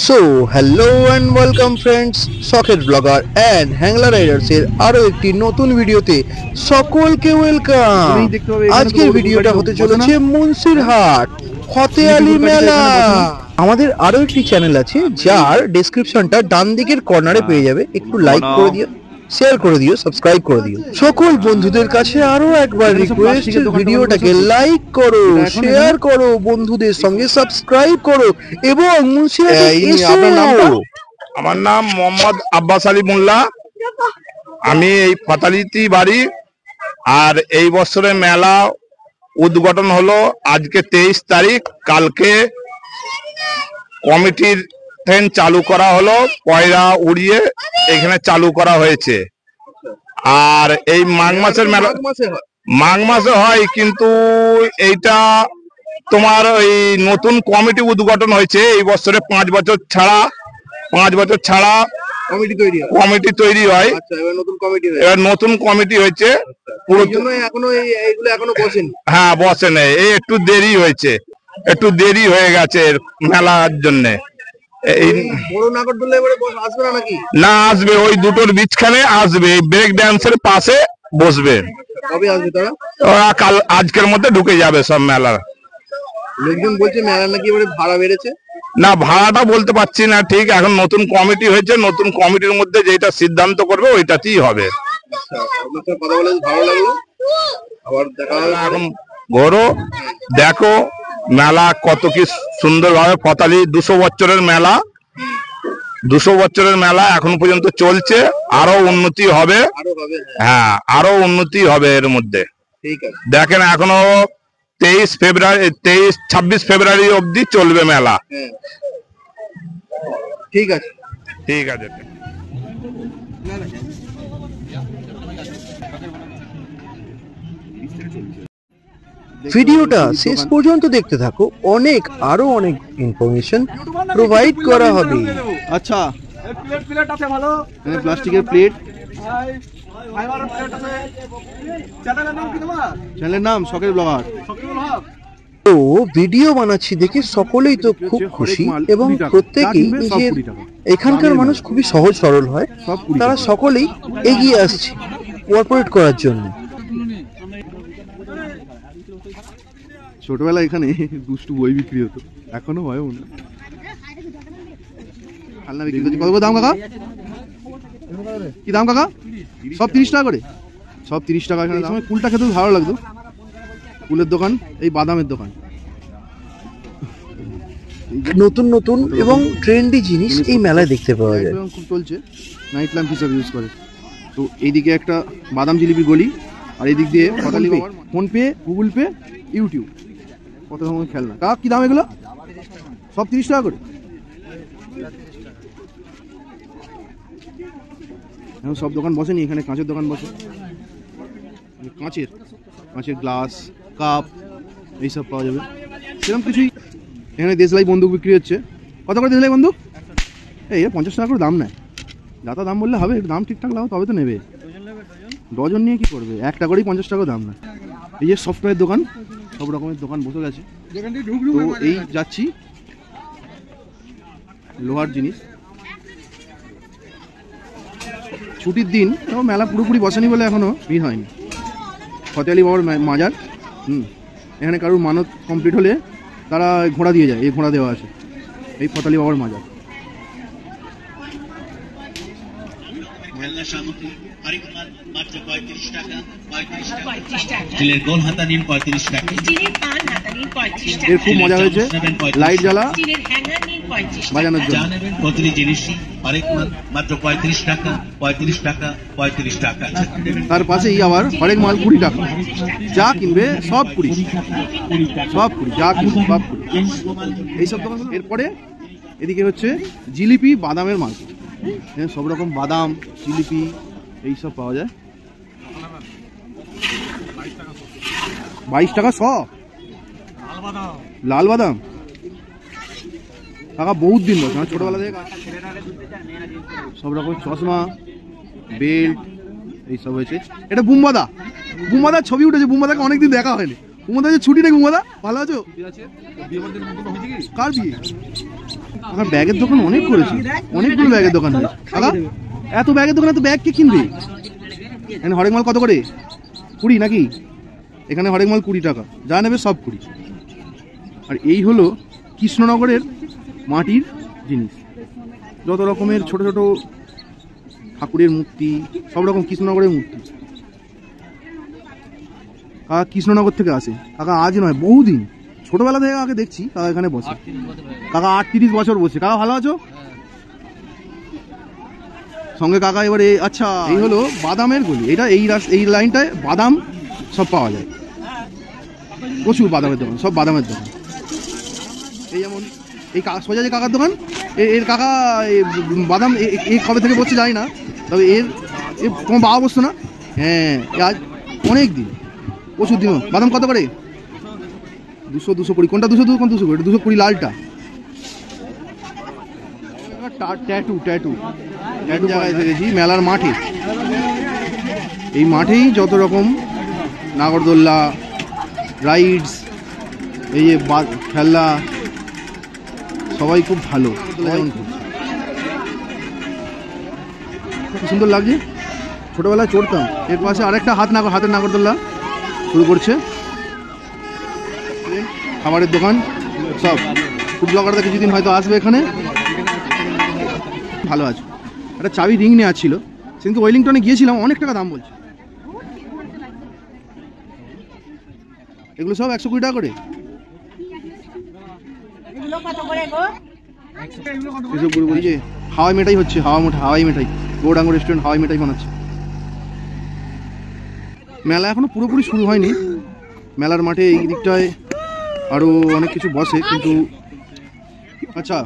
So hello and welcome friends, socket blogger and Hangla রাইডার্সের আরও একটি নতুন ভিডিওতে সকলকে ওয়েলকাম। আজকের ভিডিওটা হতে চলেছে মুন্সিরহাট ফতে আলী মেলা। আমাদের আরও একটি চ্যানেল আছে যার ডেসক্রিপশনটা ডান দিকের কর্নারে পেয়ে যাবে। একটু লাইক করে দিও, শেয়ার করে দিও, সাবস্ক্রাইব করে দিও। সকল বন্ধুদের কাছে আরো একবার রিকোয়েস্ট, ভিডিওটাকে লাইক করো, শেয়ার করো, বন্ধুদের সঙ্গে সাবস্ক্রাইব করো এবং আমার নাম মোহাম্মদ আব্বাস আলী মোল্লা। আমি এই ফাতালিতে বাড়ি। আর এই বছরের মেলা উদ্বোধন হলো আজকে 23 তারিখ। কালকে কমিটির ট্রেন চালু করা হলো, পয়রা উড়িয়ে এখানে চালু করা হয়েছে। আর এই মাঘ মাসের মেলা মাঘ মাসে হয়, কিন্তু এইটা তোমার ওই নতুন কমিটি উদ্বোধন হয়েছে এই বছরে। 5 বছর ছাড়া কমিটি তৈরি হয়। এবার নতুন কমিটি হয়েছে, হ্যাঁ বসে নেই, এই একটু দেরি হয়েছে, একটু দেরি হয়ে গেছে মেলার জন্য। না আসবে, ওই দুটোর বিচখানে আসবে, ব্রেক ড্যান্সের পাশে বসবে। ওরা কাল আজকের মধ্যে ঢুকে যাবে সব মেলার। লোকজন বলছে মেলা নাকি এবারে ভাড়া বেড়েছে। না ভাড়াটা বলতে পারছি না ঠিক, এখন নতুন কমিটি হয়েছে, নতুন কমিটির মধ্যে যেটা সিদ্ধান্ত করবে ওইটাতেই হবে। কথা বলে ভালো লাগলো, আবার দেখা হবে। এখন ঘোরো, দেখো মেলা কত কি সুন্দর ভাবে ফতালি 200 বছরের মেলা, 200 বছরের মেলা এখন পর্যন্ত চলছে। আরো উন্নতি হবে, হ্যাঁ আরো উন্নতি হবে এর মধ্যে। দেখেন এখনো 26 ফেব্রুয়ারি অবধি চলবে মেলা। ঠিক আছে, ঠিক আছে। ভিডিওটা শেষ পর্যন্ত দেখতে থাকো, আরো অনেক ইনফরমেশন প্রোভাইড করা হবে। আচ্ছা, প্লাস্টিকের প্লেট, চ্যানেলের নাম সকেট ব্লগার। তো ভিডিও বানাচ্ছি দেখে সকলেই তো খুব খুশি এবং প্রত্যেকেই নিজের, এখানকার মানুষ খুবই সহজ সরল হয়, তারা সকলেই এগিয়ে আসছে কোঅপারেট করার জন্য। ছোটবেলা এখানে দুষ্টু বই বিক্রি হতো, এখনো হয় মনে হয়। খেলনা বিক্রি করছে। কত দাম কাকা? কি দাম কাকা? সব 30 টাকা করে, সব 30 টাকা। এই সময় কুলটা খেতে ভালো লাগতো। কুলের দোকান, এই বাদামের দোকান, নতুন নতুন এবং ট্রেন্ডি জিনিস এই মেলায় দেখতে পাওয়া যায়। খুব চলছে, নাইট ল্যাম্প হিসাবে ইউজ করে। তো এইদিকে একটা বাদাম জিলিপি গলি, আর এই দিক দিয়ে phone pay, Google pay, YouTube, কত রকমের খেলনা। কাকা কি দাম এগুলো? সব 30 টাকা করে। এখন সব দোকান বসেনি, এখানে কাঁচের দোকান বসে, কাঁচের গ্লাস, কাপ এইসব পাওয়া যাবে। সেরকম কিছুই। এখানে দেশলাই বন্দুক বিক্রি হচ্ছে। কত করে দেশলাই বন্দুক? এই 50 টাকা করে দাম নেয়। যাতা দাম বললে হবে, দাম ঠিকঠাক লাগাও তবে তো নেবে। ডজন নিয়ে কি করবে? একটা করেই 50 টাকা দাম না। এই যে সফটওয়্যার দোকান, সব রকমের দোকান বসে গেছে। তো এই যাচ্ছি, লোহার জিনিস। ছুটির দিন, মেলা পুরোপুরি বসেনি বলে এখনো ভিড় হয়নি। ফতে আলী বাবার মাজার। এখানে কারোর মানত কমপ্লিট হলে তারা ঘোড়া দিয়ে যায়, এই ঘোড়া দেওয়া আছে। এই ফতে আলী বাবার মাজার। এর খুব মজা হয়েছে, লাইট জ্বালা বাজানোর জন্য। তার পাশেই আবার হরেক মাল 20 টাকা, যা কিনবে সব 20, যা কিনবে সব 20, এইসব দোকান। এরপরে এদিকে হচ্ছে জিলিপি, বাদামের মাল। সব রকম বাদাম, জিলিপি এইসব পাওয়া যায়। 22 টাকা সব। লাল বাদাম কাকা বহুত দিন বসে, ছোটবেলা থেকে। সব রকম চশমা, বেল্ট এইসব হয়েছে। এটা বুম্বাদা, ছবি উঠেছে। বুম্বাদাকে অনেকদিন দেখা হয়নি, কুমদা যে ছুটি নাকি কুমদা? ভালো আছো? কার বিয়ে? আমার ব্যাগের দোকান অনেক করেছি, অনেকগুলো ব্যাগের দোকান হয়েছে। কাকা এত ব্যাগের দোকান, এত ব্যাগ কে কিনবে? এখানে হরেক মাল কত করে? 20 নাকি? এখানে হরেক মাল 20 টাকা, যা নেবে সব 20। আর এই হলো কৃষ্ণনগরের মাটির জিনিস, যত রকমের ছোট ছোট ঠাকুরের মূর্তি, সব রকম কৃষ্ণনগরের মূর্তি। কাকা কৃষ্ণনগর থেকে আসে। কাকা আজ নয়, বহুদিন, ছোটবেলা থেকে কাকে দেখছি কাকা এখানে বসে। কাকা 38 বছর বসে। কাকা ভালো আছো? সঙ্গে কাকা এবারে আচ্ছা এই হলো বাদামের গলি। এটা এই লাইনটায় বাদাম সব পাওয়া যায়, প্রচুর বাদামের দোকান, সব বাদামের দোকান। এই যেমন এই সোজা যে কাকার দোকান, এর কাকা বাদাম এই কবে থেকে বসছে জানি না, তবে এর তোমার বাবা বসতো না? হ্যাঁ, আজ অনেক দিন, প্রচুর দিন। বাদাম কত করে? 220। কোনটা 220? কোন 220? 220 লালটা। ট্যাটু জায়গায় এসেছি, মেলার মাঠে। এই মাঠেই যত রকম নাগরদোল্লা, রাইডস, এই যে খেলনা, সবাই খুব ভালো। খুব সুন্দর লাগছে, ছোটবেলায় চড়তাম। এর পাশে আরেকটা হাতের নাগরদোল্লা শুরু করছে। খাবারের দোকান সব। ফুড ব্লগাররা কিছুদিন হয়তো আসবে এখানে। ভালো আছে। একটা চাবি রিং নেওয়া ছিল, সেদিনকে ওয়েলিংটনে গিয়েছিলাম, অনেক টাকা দাম বলছে। এগুলো সব 120 টাকা করে। হাওয়াই মিঠাই হচ্ছে, হাওয়াই মিঠাই, গৌরাঙ্গ রেস্টুরেন্ট হাওয়াই মিঠাই বানাচ্ছে। মেলা এখনো পুরোপুরি শুরু হয়নি। মেলার মাঠে এই দিকটায় আরো অনেক কিছু বসে, কিন্তু আচ্ছা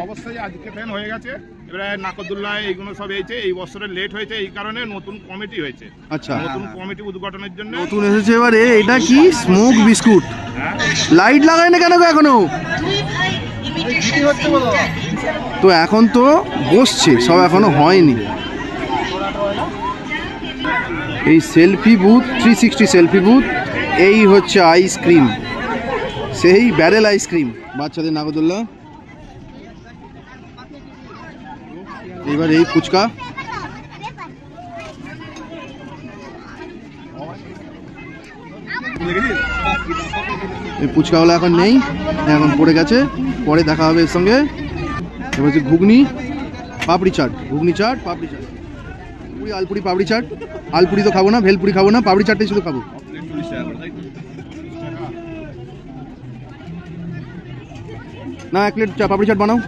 অবশ্যই আজকে ফ্যান হয়ে গেছে। এবারে নাকরদোল্লা এইগুলো সব হয়েছে, এই বছরে লেট হয়েছে, এই কারণে নতুন কমিটি হয়েছে। আচ্ছা, নতুন কমিটি উদ্ঘাটনের জন্য নতুন এসেছে। এবারে এটা কি স্মোক বিস্কুট? লাইট লাগায় না কেন এখনো? তো এখন তো বসছে সব, এখনো হয়নি। এই সেলফি বুথ, 360 সেলফি বুথ। এই হচ্ছে আইসক্রিম, সেই ব্যারেল আইসক্রিম, বাচ্চাদের নাগরদোল্লা। এবার এই ফুচকা, এই ফুচকাওয়ালা এখন নেই, এখন পড়ে গেছে, পরে দেখা হবে এর সঙ্গে। এবার হচ্ছে ঘুগনি, পাপড়ি চাট, ঘুগনি চাট, পাপড়ি চাট, আলপুরি পাপড়ি চাট। আলপুরি তো খাবো না, ভেলপুরি খাবো না, পাপড়ি চাটটাই শুধু খাবো। না, 1 প্লেট পাপড়ি চাট বানাও।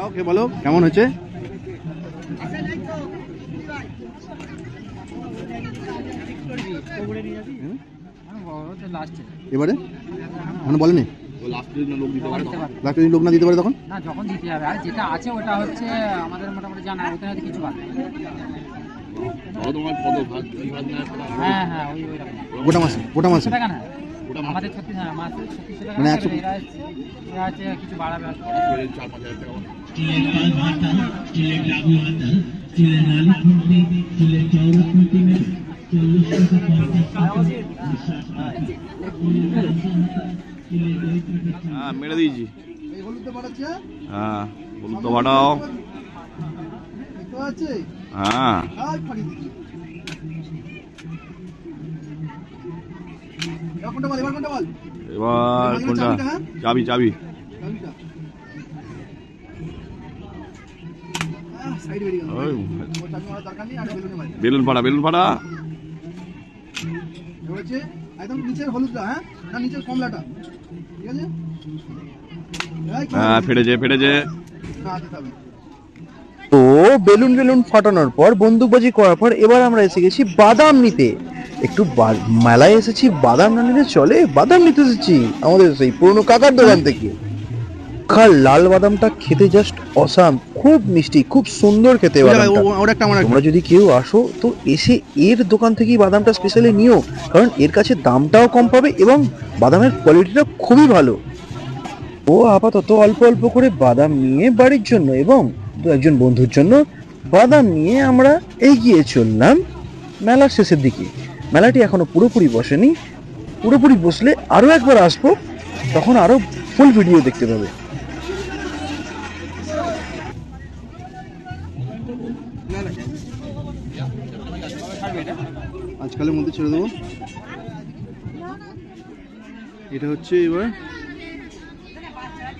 ওকে, বলো কেমন হয়েছে? এবারে মানে বলেনি লাস্ট লোক না দিতে পারে তখন না, যখন দিতে হবে। আর যেটা আছে ওটা হচ্ছে আমাদের মোটামুটি জানা, ওটা হয়তো কিছু বাদ। হ্যাঁ হ্যাঁ, ওই গোটা মাসে টাকা না, আমাদের 36 টাকা মানে আছে, কিছু বাড়াবে। মেরে দিয়েছি। হ্যাঁ, হলুদ তো বাটাও। হ্যাঁ, এবার কোনটা? চাবি বেলুন ফাটা একদম নিচের হলুদটা, হ্যাঁ না নিচের কমলাটা, ঠিক আছে? হ্যাঁ, ফেটেছে। তো বেলুন ফাটানোর পর, বন্দুকবাজি করার পর, এবার আমরা এসে গেছি বাদাম নিতে। একটু মেলায় এসেছি, বাদাম না নিলে চলে? বাদাম নিতে এসেছি আমাদের সেই পুরনো কাকার দোকান থেকে। মাখা লাল বাদামটা খেতে জাস্ট অসাম, খুব মিষ্টি, খুব সুন্দর খেতে বাদামটা। ওর একটা আমার তোমরা যদি কেউ আসো তো এসে এর দোকান থেকেই বাদামটা স্পেশালি নিও, কারণ এর কাছে দামটাও কম পাবে এবং বাদামের কোয়ালিটিটা খুবই ভালো। ও আপাতত অল্প অল্প করে বাদাম নিয়ে বাড়ির জন্য এবং দু একজন বন্ধুর জন্য বাদাম নিয়ে আমরা এগিয়ে চললাম মেলার শেষের দিকে। মেলাটি এখনো পুরোপুরি বসেনি, পুরোপুরি বসলে আরো একবার আসবো, তখন আরো ফুল ভিডিও দেখতে পাবে। আজকালের মধ্যে ছেড়ে দেবো। এটা হচ্ছে এবার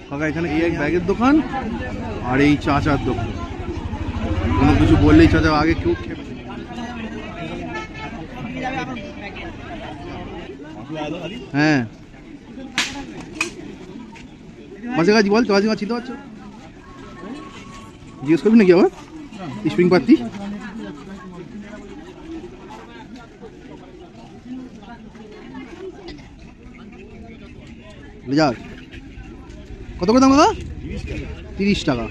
কাকা, এখানে এই এক ব্যাগের দোকান আর এই চাচার দোকান। কোনো কিছু বললেই চাচা আগে কেউ হ্যাঁ মাঝে কাজ বল, মাঝে কাজ চিনতে পারছো? জিজ্ঞেস করবি নাকি আবার স্প্রিং পাত্তি? লেজার কত করে দাম দাদা? 30 টাকা।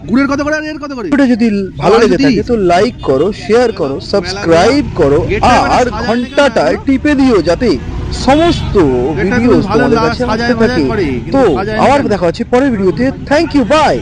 গুড়ের কত করে আর এর কত করে? ভিডিওটা যদি ভালো লেগে থাকে তো লাইক করো, শেয়ার করো, সাবস্ক্রাইব করো আর ঘন্টাটা টিপে দিও যাতে সমস্ত ভিডিও তোমাদের কাছে আসতে থাকে। তো আবার দেখা হচ্ছে পরের ভিডিওতে। Thank you, by.